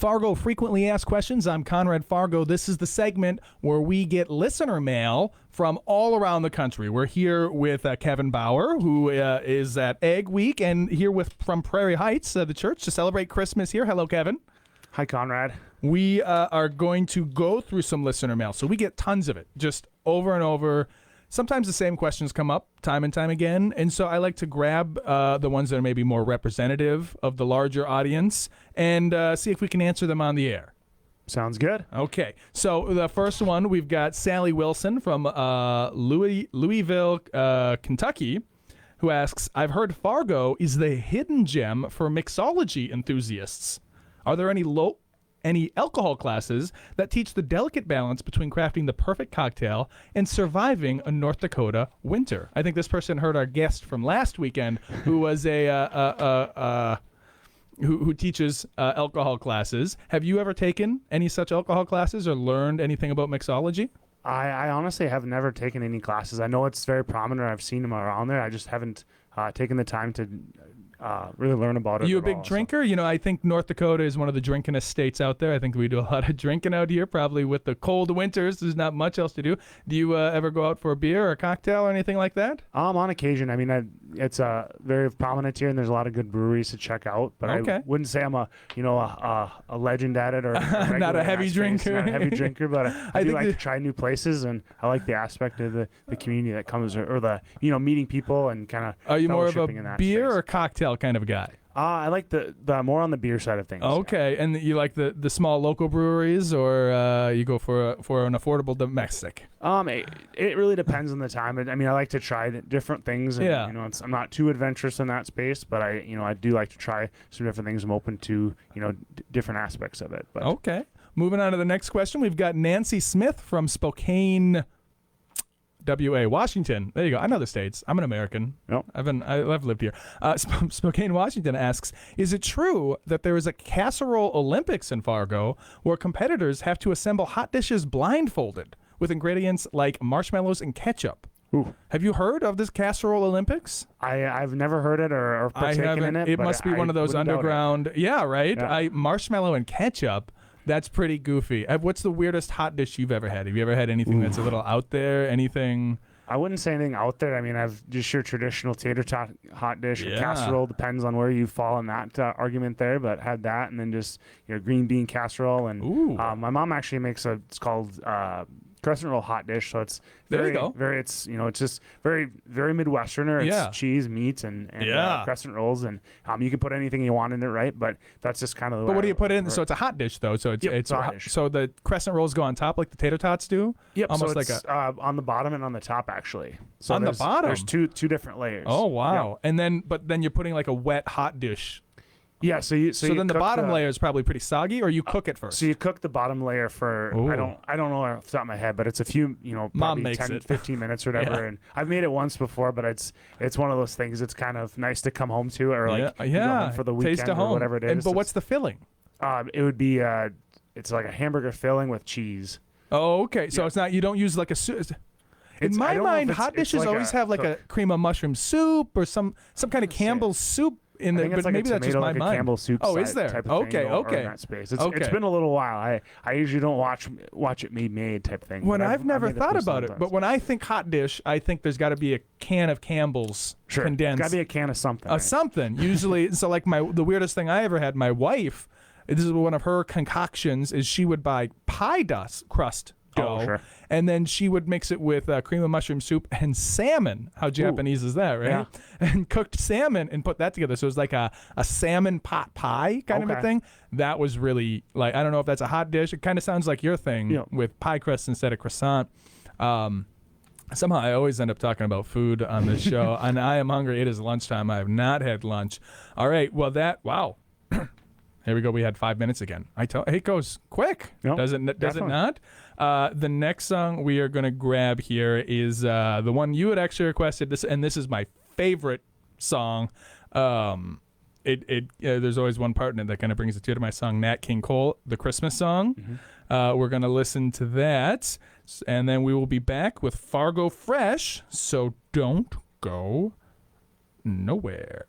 Fargo Frequently Asked Questions. I'm Conrad Fargo. This is the segment where we get listener mail from all around the country. We're here with Kevin Bauer, who is at Egg Week, and here from Prairie Heights, the church, to celebrate Christmas here. Hello, Kevin. Hi, Conrad. We are going to go through some listener mail. So we get tons of it, just over and over. Sometimes the same questions come up time and time again, and so I like to grab the ones that are maybe more representative of the larger audience and see if we can answer them on the air. Sounds good. Okay, so the first one, we've got Sally Wilson from Louisville, Kentucky, who asks, I've heard Fargo is the hidden gem for mixology enthusiasts. Are there any alcohol classes that teach the delicate balance between crafting the perfect cocktail and surviving a North Dakota winter? I think this person heard our guest from last weekend, who was who teaches alcohol classes. Have you ever taken any such alcohol classes or learned anything about mixology? I honestly have never taken any classes. I know it's very prominent. I've seen them around there. I just haven't taken the time to really learn about it. You a big drinker? You know, I think North Dakota is one of the drinkingest states out there. I think we do a lot of drinking out here, probably with the cold winters. There's not much else to do. Do you ever go out for a beer or a cocktail or anything like that? On occasion. I mean, it's very prominent here, and there's a lot of good breweries to check out. But okay. I wouldn't say I'm a legend at it or not a heavy drinker. Not a heavy drinker, but I do like to try new places, and I like the aspect of the community that comes, or the meeting people and kind of. Are you more of a beer or cocktail kind of guy? I like the more on the beer side of things. Okay, and you like the small local breweries, or you go for an affordable domestic? It really depends on the time. I mean, I like to try different things. And, yeah. I'm not too adventurous in that space, but I do like to try some different things. I'm open to different aspects of it. But. Okay, moving on to the next question. We've got Nancy Smith from Spokane, WA, Washington. There you go. I know the states. I'm an American. Yep. I've lived here. Spokane, Washington asks, is it true that there is a Casserole Olympics in Fargo where competitors have to assemble hot dishes blindfolded with ingredients like marshmallows and ketchup? Ooh. Have you heard of this Casserole Olympics? I've never heard it or partaken in it. It must be one of those underground. Yeah, right? Yeah. Marshmallow and ketchup. That's pretty goofy. What's the weirdest hot dish you've ever had? Have you ever had anything that's a little out there? Anything? I wouldn't say anything out there. I mean, I've just your traditional tater tot hot dish. Yeah. Casserole depends on where you fall in that argument there, but had that, and then just green bean casserole. And my mom actually makes it's called crescent roll hot dish. So it's very it's just very very Midwesterner. It's cheese, meat, and crescent rolls, and you can put anything you want in it, right? But that's just kind of the way. But what do you put in? So it's a hot dish though. So it's a hot dish. So the crescent rolls go on top like the tater tots do. Yep. Almost so it's, like on the bottom and on the top actually. So on the bottom, there's two different layers. Oh wow! Yep. And then you're putting like a wet hot dish. Yeah, so then the bottom layer is probably pretty soggy, or you cook it first. So you cook the bottom layer for I don't know off the top of my head, but it's a few probably 10, 15 minutes or whatever. And I've made it once before, but it's one of those things. It's kind of nice to come home to, or like go home for the weekend taste of home. Or whatever it is. But what's the filling? It would be it's like a hamburger filling with cheese. Oh, okay. So it's not, you don't use like a soup. In my mind, hot dishes always have like a cream of mushroom soup or some kind of Campbell's soup. I think it's like maybe that's just my mind. Campbell's soup. Oh, is there? Type of okay. Thing, in that space. It's been a little while. I usually don't watch it made type thing. When I've never thought about it, but when I think hot dish, I think there's got to be a can of Campbell's condensed. Got to be a can of something. Something usually. So like the weirdest thing I ever had, my wife. This is one of her concoctions. Is she would buy pie crust dough, and then she would mix it with cream of mushroom soup and salmon. How Japanese is that, right? Yeah. And cooked salmon and put that together. So it was like a salmon pot pie kind of a thing. That was really like, I don't know if that's a hot dish. It kind of sounds like your thing with pie crust instead of croissant. Somehow I always end up talking about food on this show, and I am hungry. It is lunchtime. I have not had lunch. All right. Well, wow. Here we go. We had 5 minutes again. It goes quick. Yep, does it not? The next song we are going to grab here is the one you had actually requested. This is my favorite song. There's always one part in it that kind of brings it to my song, Nat King Cole, the Christmas song. Mm-hmm. We're going to listen to that, and then we will be back with Fargo Fresh. So don't go nowhere.